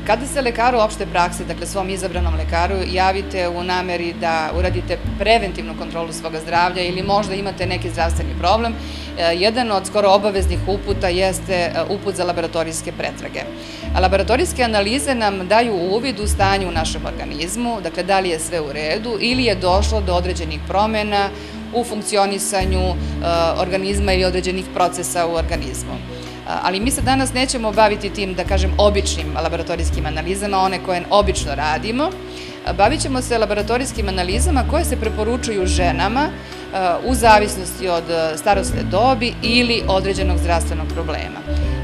Kada se lekaru opšte prakse, dakle svom izabranom lekaru, javite u nameri da uradite preventivnu kontrolu svoga zdravlja ili možda imate neki zdravstveni problem, jedan od skoro obaveznih uputa jeste uput za laboratorijske pretrage. Laboratorijske analize nam daju uvid u stanju u našem organizmu, dakle da li je sve u redu ili je došlo do određenih promena u funkcionisanju organizma ili određenih procesa u organizmu. Ali mi se danas nećemo baviti tim, da kažem, običnim laboratorijskim analizama, one koje obično radimo. Bavit ćemo se laboratorijskim analizama koje se preporučuju ženama u zavisnosti od starosne dobi ili određenog zdravstvenog problema.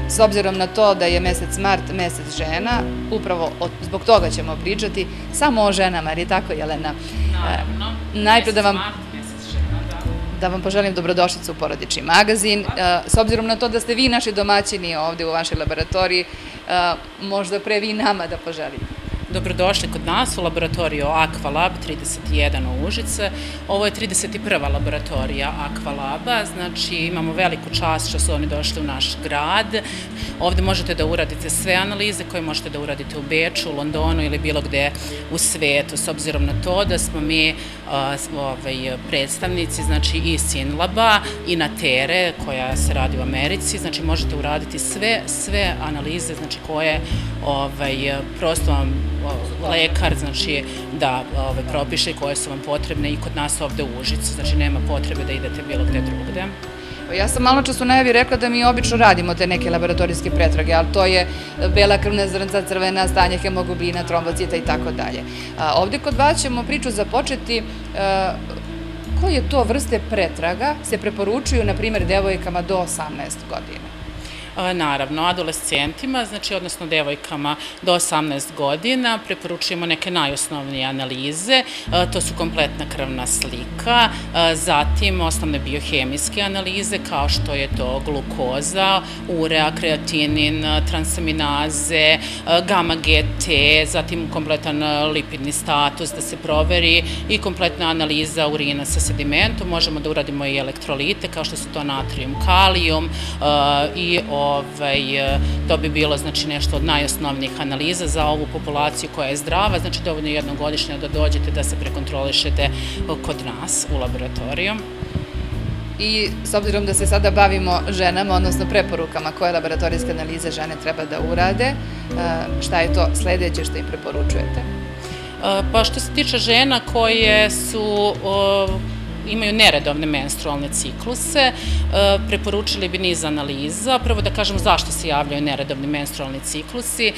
S obzirom na to da je mesec mart mesec žena, upravo zbog toga ćemo pričati samo o ženama, jer je tako, Jelena? Naravno, najpre mesec mart, mesec žena, da vam poželim dobrodošlicu u Porodični magazin. S obzirom na to da ste vi naši domaćini ovde u vašoj laboratoriji, možda pre vi nama da poželite. Dobrodošli kod nas u laboratoriju Aqualab 31 u Užice. Ovo je 31. laboratorija Aqualaba, znači imamo veliku čast što su oni došli u naš grad. Ovde možete da uradite sve analize koje možete da uradite u Beču, u Londonu ili bilo gde u svetu, s obzirom na to da smo mi predstavnici, znači i Synlaba i Natere koja se radi u Americi, znači možete uraditi sve analize, znači koje prosto vam lekar, znači da propiše koje su vam potrebne i kod nas ovde u Užicu, znači nema potrebe da idete bilo gde drugde. Ja sam malo čas u najavi rekla da mi obično radimo te neke laboratorijske pretrage, ali to je bela krvna zrnca, crvena, stanje hemoglobina, trombocita i tako dalje. Ovde kod vas ćemo priču započeti koje to vrste pretraga se preporučuju, na primjer, devojkama do 18 godina. Naravno, adolescentima, znači odnosno devojkama do 18 godina, preporučujemo neke najosnovnije analize, to su kompletna krvna slika, zatim osnovne biohemijske analize kao što je to glukoza, urea, kreatinin, transaminaze, gamma-GT, zatim kompletan lipidni status da se proveri i kompletna analiza urina sa sedimentom, možemo da uradimo i elektrolite kao što su to natrijum, kalijum i to bi bilo znači nešto od najosnovnijih analiza za ovu populaciju koja je zdrava, znači dovoljno jednogodišnje da dođete da se prekontrolišete kod nas u laboratoriju. I s obzirom da se sada bavimo ženama, odnosno preporukama koje laboratorijske analize žene treba da urade, šta je to sledeće što im preporučujete? Pa što se tiče žena koje imaju neredovne menstrualne cikluse, preporučili bi niz analiza. Prvo da kažem zašto se javljaju neredovni menstrualni ciklusi.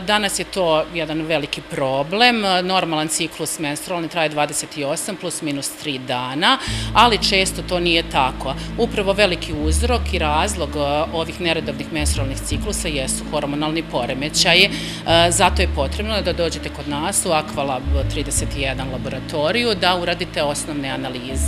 Danas je to jedan veliki problem. Normalan ciklus menstrualni traje 28 plus minus 3 dana, ali često to nije tako. Upravo veliki uzrok i razlog ovih neredovnih menstrualnih ciklusa jesu hormonalni poremećaji. Zato je potrebno da dođete kod nas u Aqualab 31 laboratoriju, da uradite osnovne analize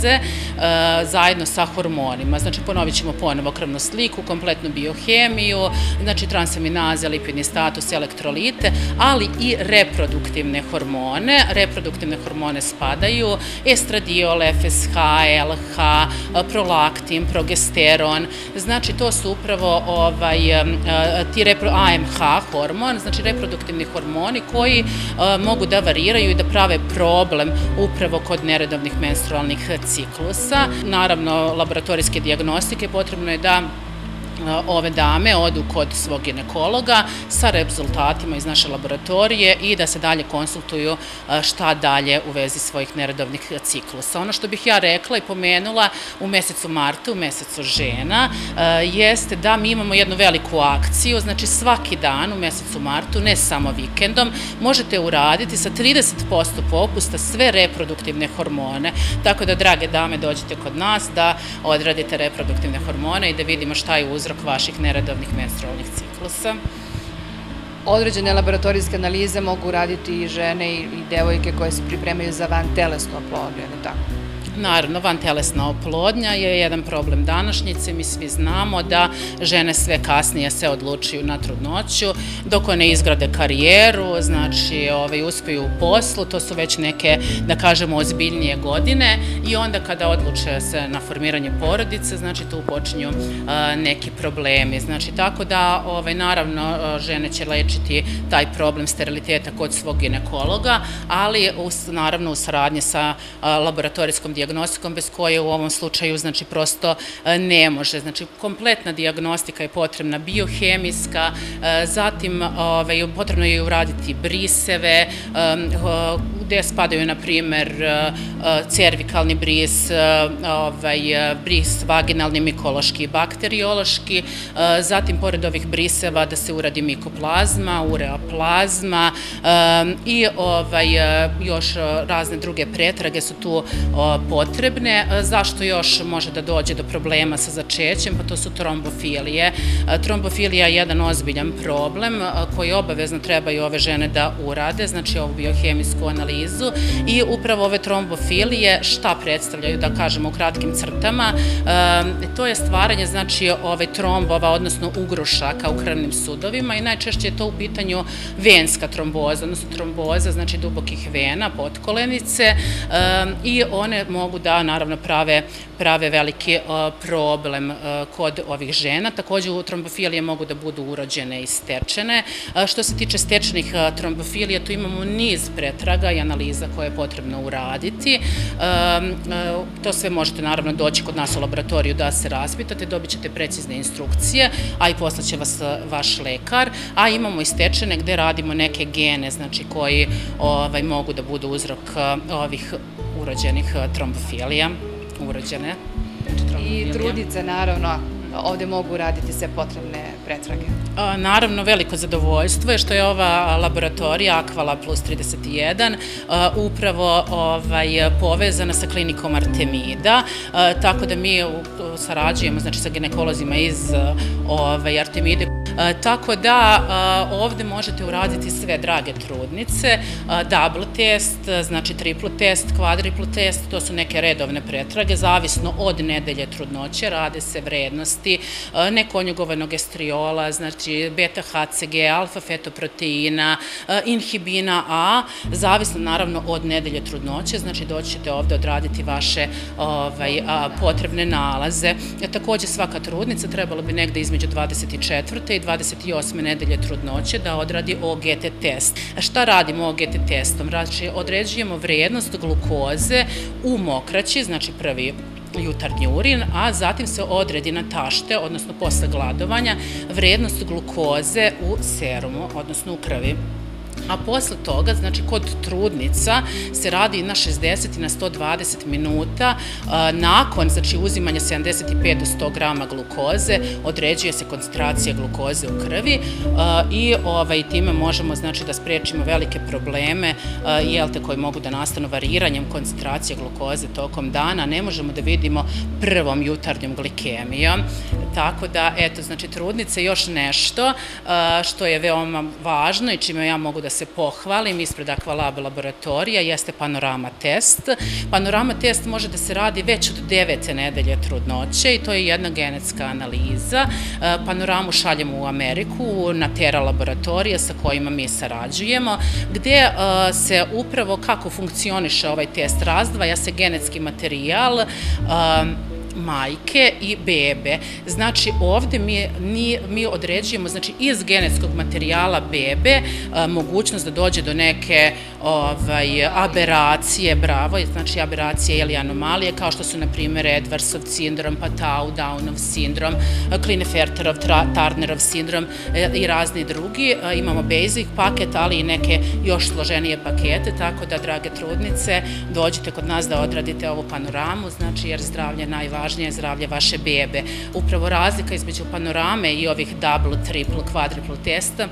zajedno sa hormonima. Znači, ponovit ćemo ponovo krvnu sliku, kompletnu biohemiju, znači transaminaze, lipidni status, elektrolite, ali i reproduktivne hormone. Reproduktivne hormone spadaju estradiol, FSH, LH, prolaktin, progesteron. Znači, to su upravo AMH hormon, znači reproduktivni hormoni koji mogu da variraju i da prave problem upravo kod neredovnih menstrualnih ciklusa. Naravno, laboratorijske dijagnostike potrebno je da ove dame odu kod svog ginekologa sa rezultatima iz naše laboratorije i da se dalje konsultuju šta dalje u vezi svojih neredovnih ciklusa. Ono što bih ja rekla i pomenula u mesecu martu, u mesecu žena, jeste da mi imamo jednu veliku akciju, znači svaki dan u mesecu martu, ne samo vikendom, možete uraditi sa 30% popusta sve reproduktivne hormone. Tako da, drage dame, dođite kod nas da odradite reproduktivne hormone i da vidimo šta je uzrok vaših neredovnih menstrualnih ciklusa. Određene laboratorijske analize mogu raditi i žene i devojke koje se pripremaju za vantelesnu oplodnju, ili tako? Naravno, vantelesna oplodnja je jedan problem današnjice. Mi svi znamo da žene sve kasnije se odlučuju na trudnoću, dok one izgrade karijeru, znači uspeju u poslu, to su već neke, da kažemo, ozbiljnije godine i onda kada odluče se na formiranje porodice, znači tu počinju neki problemi. Znači, tako da, naravno, žene će lečiti taj problem steriliteta kod svog ginekologa, ali naravno u saradnji sa laboratorijskom dijagnostikom, bez koje u ovom slučaju, znači, prosto ne može. Znači, kompletna dijagnostika je potrebna, biohemijska, zatim potrebno je uraditi briseve, gde spadaju, na primer, cervikalni bris, bris vaginalni, mikološki i bakteriološki, zatim, pored ovih briseva, da se uradi mikoplazma, ureaplazma i još razne druge pretrage su tu potrebne. Zašto još može da dođe do problema sa začećem? Pa to su trombofilije. Trombofilija je jedan ozbiljan problem koji obavezno trebaju ove žene da urade, znači ovu biohemijsku analizu, i upravo ove trombofilije šta predstavljaju, da kažemo u kratkim crtama, to je stvaranje, znači, trombova, odnosno ugrušaka u krvnim sudovima, i najčešće je to u pitanju venska tromboza, odnosno tromboza, znači dubokih vena, potkolenice, i one mogu da, naravno, prave veliki problem kod ovih žena. Takođe, trombofilije mogu da budu urođene i stečene. Što se tiče stečenih trombofilija, tu imamo niz pretraga i analiza koje je potrebno uraditi. To sve možete, naravno, doći kod nas u laboratoriju da se raspitate, dobit ćete precizne instrukcije, a i poslaće vas vaš lekar, a imamo i stečene gde radimo neke gene, znači, koji mogu da budu uzrok ovih urođenih trombofilija, urođene. I trudnice, naravno, ovde mogu raditi sve potrebne pretrage. Naravno, veliko zadovoljstvo je što je ova laboratorija Aqualab plus 31 upravo povezana sa klinikom Artemida, tako da mi sarađujemo, znači, sa ginekolozima iz Artemide. Tako da ovde možete uraditi sve, drage trudnice, double test, znači triplo test, kvadriplo test, to su neke redovne pretrage, zavisno od nedelje trudnoće, rade se vrednosti nekonjugovanog estriola, znači beta-HCG, alfa-fetoproteina, inhibina A, zavisno, naravno, od nedelje trudnoće, znači doći ćete ovde odraditi vaše potrebne nalaze. Takođe, svaka trudnica trebalo bi negde između 24. i 28. nedelje trudnoće da odradi OGT test. Šta radimo OGT testom? Znači, određujemo vrednost glukoze u mokraći, znači prvi jutarnji urin, a zatim se odredi na tašte, odnosno posle gladovanja, vrednost glukoze u serumu, odnosno u krvi. A posle toga, znači, kod trudnica se radi na 60 i na 120 minuta. Nakon, znači, uzimanja 75 do 100 grama glukoze, određuje se koncentracija glukoze u krvi i time možemo, znači, da sprečimo velike probleme, koji mogu da nastanu variranjem koncentracije glukoze tokom dana. Ne možemo da vidimo prvom jutarnjom glikemijom. Tako da, eto, znači, trudnice, još nešto što je veoma važno i čime ja mogu da se pohvalim ispred Aqualab laboratorija jeste panorama test. Panorama test može da se radi već od 9. nedelje trudnoće i to je jedna genetska analiza. Panoramu šaljemo u Ameriku, na Tera laboratorije sa kojima mi sarađujemo, gde se upravo kako funkcioniše ovaj test razdvaja se genetski materijal majke i bebe. Znači, ovde mi određujemo, znači, iz genetskog materijala bebe mogućnost da dođe do neke aberacije, znači aberacije ili anomalije, kao što su, na primjer, Edwardsov sindrom, Patau, Downov sindrom, Klinefelterov-Turnerov sindrom i razni drugi. Imamo basic paket, ali i neke još složenije pakete, tako da, drage trudnice, dođite kod nas da odradite ovu panoramu, znači, jer zdravlje je najvažnije, zdravlje vaše bebe. Upravo razlika između panorame i ovih double, triple, quadruple testa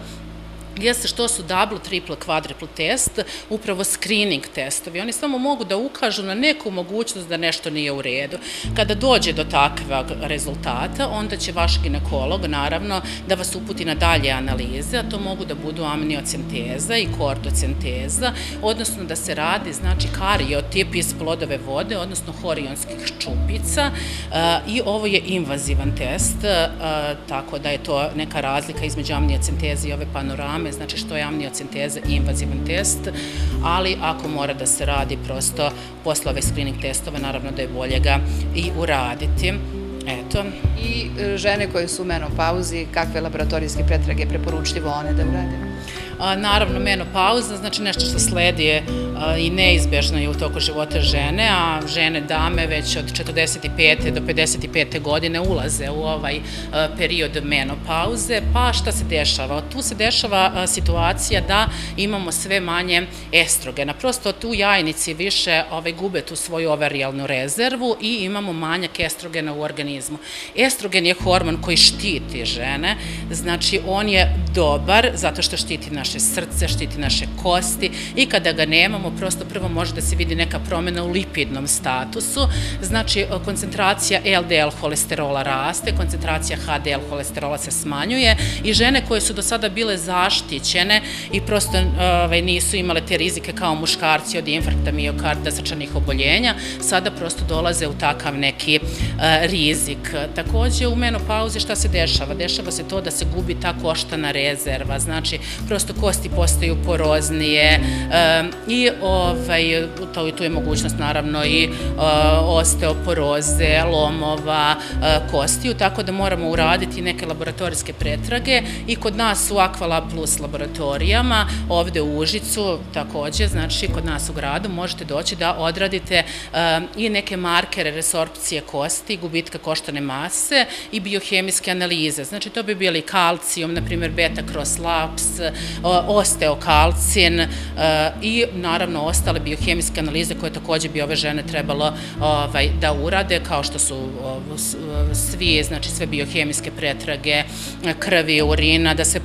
jeste što su double, triple, quadruple test upravo screening testovi. Oni samo mogu da ukažu na neku mogućnost da nešto nije u redu. Kada dođe do takvog rezultata, onda će vaš ginekolog, naravno, da vas uputi na dalje analize, a to mogu da budu amniocenteza i kordocenteza, odnosno da se radi, znači, kariotip iz plodove vode, odnosno horionskih ščupica, i ovo je invazivan test, tako da je to neka razlika između amniocenteze i ove panorame, programe, znači što je amniocenteza i invazivan test, ali ako mora da se radi prosto posle ove screening testove, naravno da je bolje ga i uraditi. Eto. I žene koje su u menopauzi, kakve laboratorijske pretrage preporučljivo one da urade? Naravno, menopauza, znači nešto što sledi i neizbežno je u toku života žene, a žene dame već od 45. do 55. godine ulaze u ovaj period menopauze, pa šta se dešava? Tu se dešava situacija da imamo sve manje estrogena. Prosto tu jajnici više gube tu svoju ovarijalnu rezervu i imamo manjak estrogena u organizmu. Estrogen je hormon koji štiti žene, znači on je dobar zato što štiti naše srce, štiti naše kosti i kada ga nemamo, prosto prvo može da se vidi neka promjena u lipidnom statusu, znači koncentracija LDL holesterola raste, koncentracija HDL holesterola se smanjuje i žene koje su do sada bile zaštićene i prosto nisu imale te rizike kao muškarci od infarkta, miokarda, srčanih oboljenja, sada prosto dolaze u takav neki rizik. Takođe u menopauzi šta se dešava? Dešava se to da se gubi ta koštana rezerva, znači prosto kosti postaju poroznije i tu je mogućnost naravno i osteoporoze, lomova, kostiju, tako da moramo uraditi neke laboratorijske pretrage i kod nas u Aqualab Plus laboratorijama, ovde u Užicu takođe, znači kod nas u gradu možete doći da odradite i neke markere resorpcije kosti, gubitka koštane mase i biohemijske analize. Znači to bi bili kalcijum, na primjer beta-cross-laps, osteokalcin i naravno ostale biohemijske analize koje takođe bi ove žene trebalo da urade, kao što su sve biohemijske pretrage krvi, urina, da se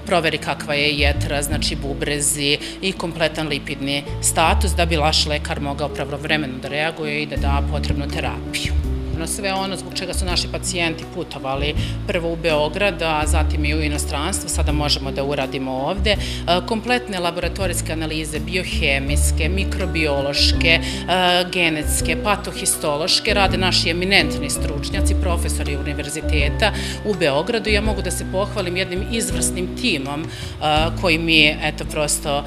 proveri kakva je jetra, znači bubrezi i kompletan lipidni status da bi naš lekar mogao pravovremeno da reaguje i da da potrebnu terapiju. Sve ono zbog čega su naši pacijenti putovali prvo u Beograd, a zatim i u inostranstvo, sada možemo da uradimo ovde. Kompletne laboratorijske analize, biohemijske, mikrobiološke, genetske, patohistološke, rade naši eminentni stručnjaci, profesori univerziteta u Beogradu. Ja mogu da se pohvalim jednim izvrsnim timom koji mi, eto, prosto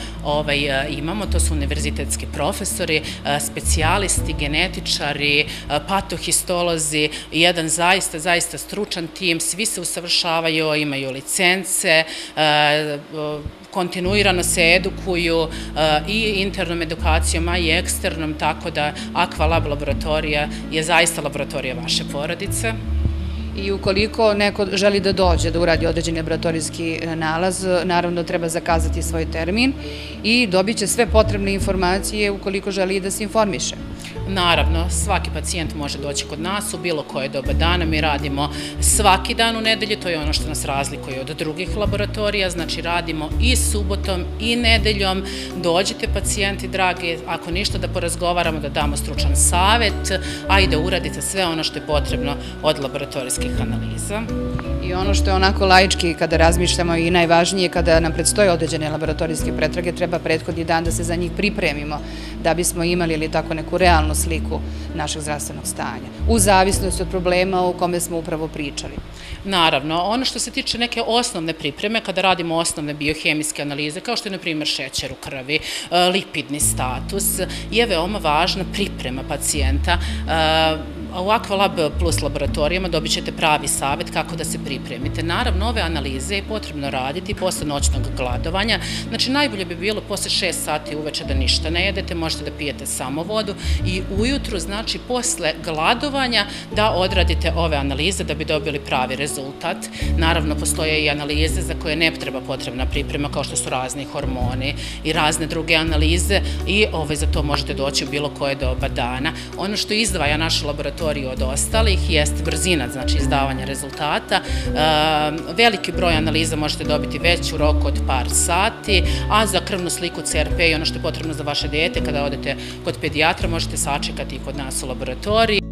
imamo. To su univerzitetski profesori, specijalisti, genetičari, patohistolozi, jedan zaista stručan tim, svi se usavršavaju, imaju licence, kontinuirano se edukuju i internom edukacijom, a i eksternom, tako da Aqualab laboratorija je zaista laboratorija vaše porodice. I ukoliko neko želi da dođe da uradi određeni laboratorijski nalaz, naravno treba zakazati svoj termin i dobit će sve potrebne informacije ukoliko želi da se informiše. Naravno, svaki pacijent može doći kod nas u bilo koje doba dana. Mi radimo svaki dan u nedelji, to je ono što nas razlikuje od drugih laboratorija, znači radimo i subotom i nedeljom. Dođite pacijenti, dragi, ako ništa da porazgovaramo, da damo stručan savet, a i da uradite sve ono što je potrebno od laboratorijskih analiza. I ono što je onako laički kada razmišljamo i najvažnije kada nam predstoje određene laboratorijske pretrage, treba prethodni dan da se za njih pripremimo da bismo imali ili tako neku realnu sliku našeg zdravstvenog stanja, u zavisnosti od problema o kome smo upravo pričali. Naravno, ono što se tiče neke osnovne pripreme, kada radimo osnovne biohemijske analize, kao što je, na primjer, šećer u krvi, lipidni status, je veoma važna priprema pacijenta. U Aqualab Plus laboratorijama dobit ćete pravi savjet kako da se pripremite. Naravno, ove analize je potrebno raditi posle noćnog gladovanja. Znači, najbolje bi bilo posle 6 sati uveče da ništa ne jedete, možete da pijete samo vodu i ujutru, znači, posle gladovanja da odradite ove analize da bi dobili pravi rezultat. Naravno, postoje i analize za koje ne treba potrebna priprema, kao što su razni hormoni i razne druge analize i za to možete doći u bilo koje doba dana. Ono što izdvaja našu laboratoriju od ostalih jeste brzina, znači izdavanja rezultata. Veliki broj analiza možete dobiti već u roku od par sati, a za krvnu sliku, CRP i ono što je potrebno za vaše dete, kada odete kod pedijatra, možete sačekati i kod nas u laboratoriji.